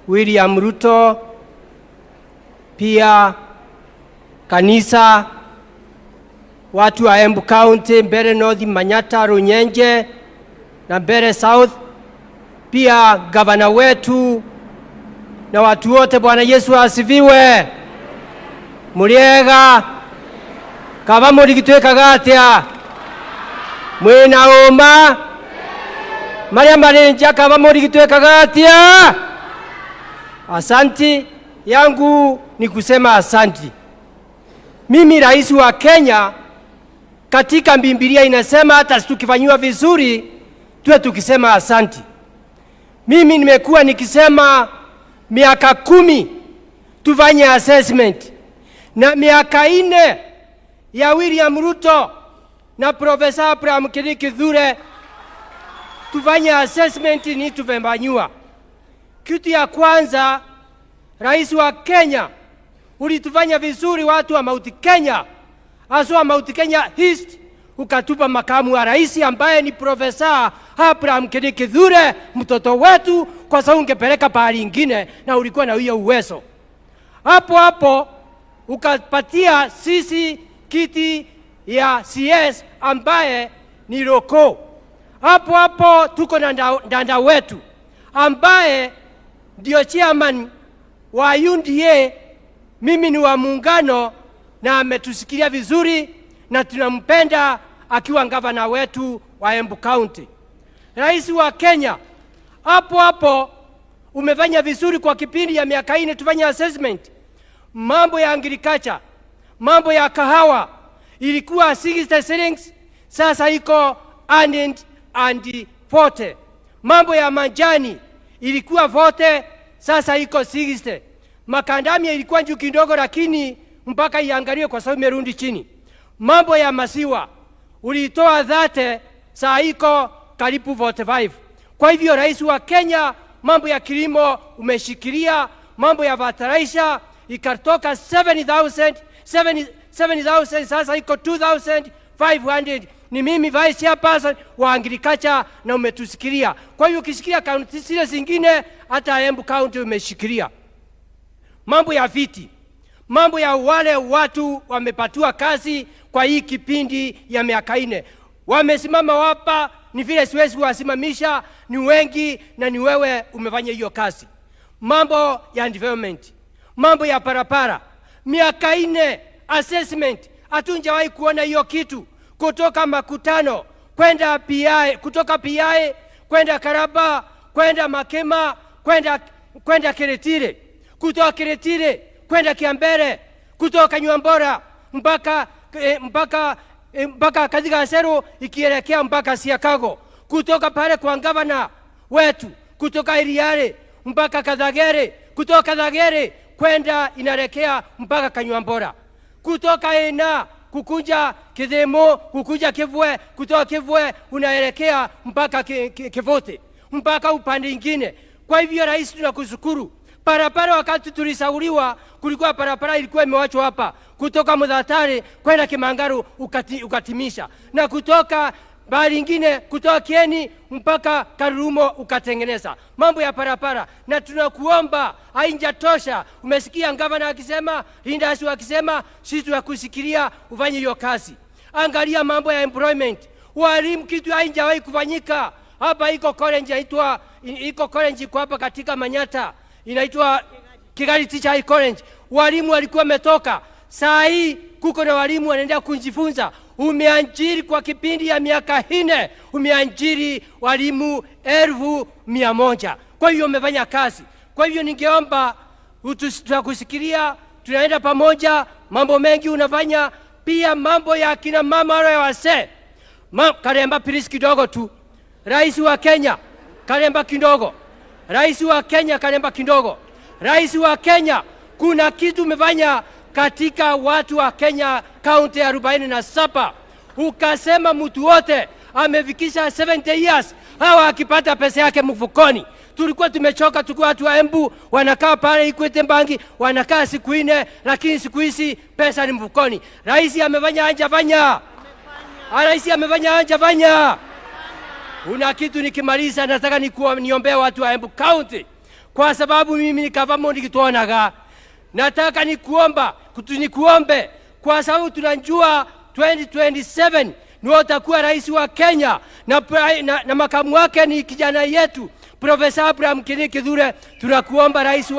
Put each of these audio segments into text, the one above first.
William Ruto, pia kanisa, watu wa Embu County, Mbeere North, Manyata, Runyenje na Mbeere South, pia gavana wetu na watu wote. Bwana Yesu asifiwe. Muriega kaba muri gitwekaga atia mwina uma Maria Marenja kaba muri gitwekaga atia. Asanti yangu ni kusema asanti. Mimi rais wa Kenya, katika Biblia inasema hata tukifanywa vizuri tuwe tukisema asanti. Mimi nimekuwa nikisema miaka 10 tufanye assessment, na miaka 4 ya William Ruto na Profesa Abraham Kithure tufanye assessment ni tufanywa. Kitu ya kwanza, rais wa Kenya ulitufanya vizuri watu wa Mount Kenya, aswa Mount Kenya East, ukatupa makamu wa rais ambaye ni Profesa Abraham Kithure, mtoto wetu, kwa sababu ungepeleka pahali ingine na ulikuwa na hiyo uwezo. Hapo ukapatia sisi kiti ya CS ambaye ni Roko. Hapo tuko na Ndanda wetu ambaye ndio chairman wa UDA. Mimi ni wa muungano na ametusikilia vizuri na tunampenda akiwa gavana wetu wa Embu County. Rais wa Kenya, hapo umefanya vizuri kwa kipindi ya miaka 4 tufanye assessment. Mambo ya agriculture, mambo ya kahawa ilikuwa 60 shillings, sasa iko 140. Mambo ya majani ilikuwa 40, sasa iko 60. Makandamia ilikuwa juu kidogo, lakini mpaka iangaliwe kwa sababu imerudi chini. Mambo ya maziwa ulitoa 30, saa iko karibu 45. Kwa hivyo rais wa Kenya, mambo ya kilimo umeshikilia. Mambo ya fertilizer ikatoka 7,000 sasa iko 2,500. Ni mimi vice chairperson wa agriculture na umetusikilia. Kwa hiyo ukishikilia kaunti zile zingine, hata Embu County umeshikilia. Mambo ya viti, mambo ya wale watu wamepatiwa kazi kwa hii kipindi ya miaka 4 wamesimama hapa, ni vile siwezi kuwasimamisha, ni wengi na ni wewe umefanya hiyo kazi. Mambo ya environment, mambo ya parapara, miaka 4 assessment, hatunjawahi kuona hiyo kitu. Kutoka makutano kwenda PI, kutoka PI kwenda Karaba, kwenda Makema, kwenda Kiretire, kutoka Kiretire kwenda Kiambere, kutoka Nywambora mpaka katika Sero ikielekea mpaka Siakago, kutoka pale kwa gavana wetu, kutoka Iriare mpaka Kadagere, kutoka Kadagere kwenda inaelekea mpaka Kanywambora, kutoka Ena kukuja Kidemo, kukuja Kivwe, kutoka Kivwe unaelekea mpaka Kivote, mpaka upande ingine. Kwa hivyo rais, tunakushukuru. Parapara wakati tulisauliwa, kulikuwa parapara ilikuwa imewachwa hapa kutoka Mudhatari kwenda Kimangaru ukatimisha, na kutoka bali ingine kutoka Kieni mpaka Karurumo ukatengeneza mambo ya parapara. Na tunakuomba, hainjatosha. Umesikia gavana akisema, Lindasu akisema, sisi tunakusikilia ufanye hiyo kazi. Angalia mambo ya employment, walimu, kitu hainjawahi kufanyika hapa. Iko college kwa hapa katika Manyata inaitwa Kigali Teacher College. Walimu walikuwa wametoka, saa hii kuko na walimu wanaendelea kujifunza. Umeanjiri kwa kipindi ya miaka 4, umeanjiri walimu 1,100. Kwa hiyo umefanya kazi. Kwa hiyo ningeomba tutakusikilia, tunaenda pamoja, mambo mengi unafanya. Pia mambo ya kina mama wale wase, Karemba please kidogo tu. Rais wa Kenya, Karemba kidogo. Rais wa Kenya, Karemba kidogo. Rais wa Kenya, kuna kitu umefanya katika watu wa Kenya kaunti 47. Ukasema mtu wote amefikisha 70 years hawa akipata pesa yake mfukoni. Tulikuwa tumechoka, tulikuwa watu wa Embu wanakaa pale Equity Bank wanakaa siku 4, lakini siku hizi pesa ni mfukoni. Rais amefanya hajafanya? Rais amefanya hajafanya? Una kitu nikimaliza nataka niombee watu wa Embu County. kwa sababu mimi ni government kituonaga. Nataka nikuombe kwa sababu tunajua 2027 ni atakuwa rais wa Kenya na makamu wake ni kijana yetu Profesa Abraham Kithure. Tunakuomba rais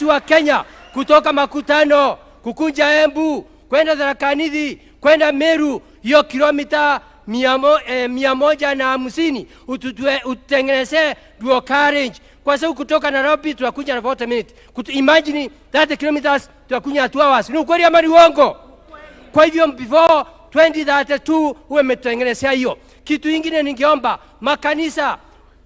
wa Kenya kutoka Makutano kukunja Embu kwenda Tharaka Nithi kwenda Meru, hiyo kilomita 150 ututengeneze dual carriage, kwa sababu kutoka Nairobi tunakuja na 40 minutes. Imagine 30 kilometers tunakuja 2 hours. Ni ukweli ama ni uongo? Kwa hivyo before 2032 uwe umetengenezea hiyo. Kitu kingine ningeomba makanisa,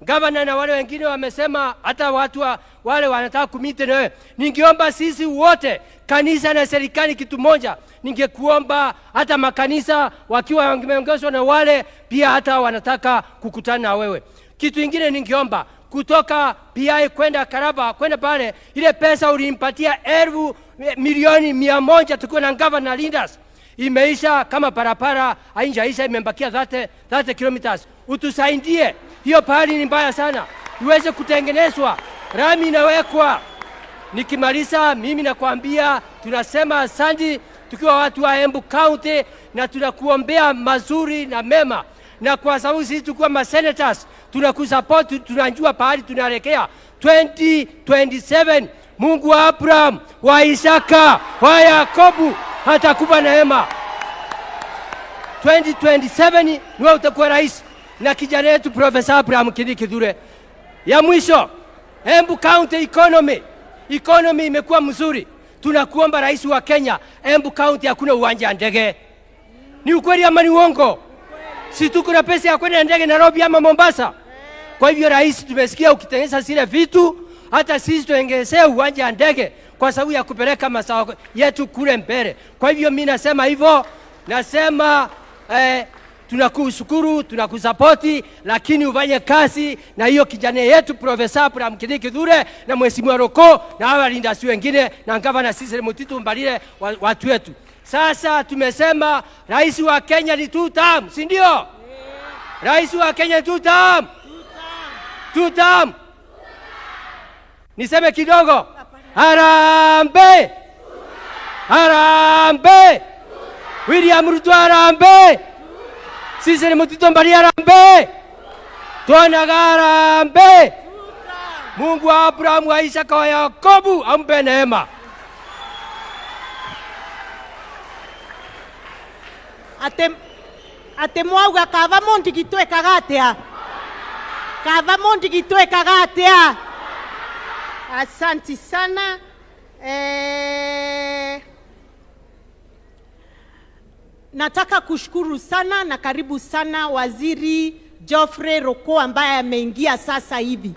gavana na wale wengine wamesema hata watu wale wanataka kumite na wewe. Ningeomba sisi wote kanisa na serikali kitu moja. Ningekuomba hata makanisa wakiwa wameongozwa na wale pia hata wanataka kukutana na wewe. Kitu kingine ningeomba kutoka PI kwenda Karaba kwenda pale, ile pesa ulimpatia milioni 100 tukiwa na governor leaders imeisha, kama parapara hainjaisha, imebakia 30 kilometers. Utusaidie hiyo, pahali ni mbaya sana, iweze kutengenezwa, rami inawekwa. Nikimaliza mimi nakwambia tunasema asante tukiwa watu wa Embu County, na tunakuombea mazuri na mema, na kwa sababu sisi tukiwa ma senators tunakusupport, tunajua pahali tunaelekea 2027. Mungu wa Abraham, wa Isaka, wa Yakobo hatakupa neema. 2027 ni wewe utakuwa rais na kijana yetu Profesa Abraham Kithure. Ya mwisho, Embu County economy imekuwa mzuri. Tunakuomba rais wa Kenya, Embu County hakuna uwanja wa ndege. Ni ukweli ama ni uongo? Si tuko na pesa ya kwenda ndege Nairobi ama Mombasa? Kwa hivyo rais, tumesikia ukitengeneza zile vitu, hata sisi tuongezee uwanja wa ndege kwa sababu ya kupeleka mazao yetu kule mbele. Kwa hivyo mimi nasema hivyo, nasema tunakushukuru, tunakusapoti, lakini ufanye kazi na hiyo kijana yetu Profesa Abraham Kithure na Mheshimiwa Roko na hawa linda wengine na Gavana Cecily Mutito Mbalile watu wetu. Sasa tumesema rais wa Kenya ni 2 term, si ndio? Yeah. Rais wa Kenya 2 term. 2 term. Niseme kidogo. Harambee! Harambee! William Ruto harambee! Cecily Mutito Mbalile harambee! Tuonaga harambee! Mungu wa Abraham, wa Isaka, wa Yakobo ampe neema. Ate mwauga kava mondi gitwekaga atia? Kava mondi gitwekaga atia? Asante sana. Nataka kushukuru sana na karibu sana Waziri Geoffrey Roko ambaye ameingia sasa hivi.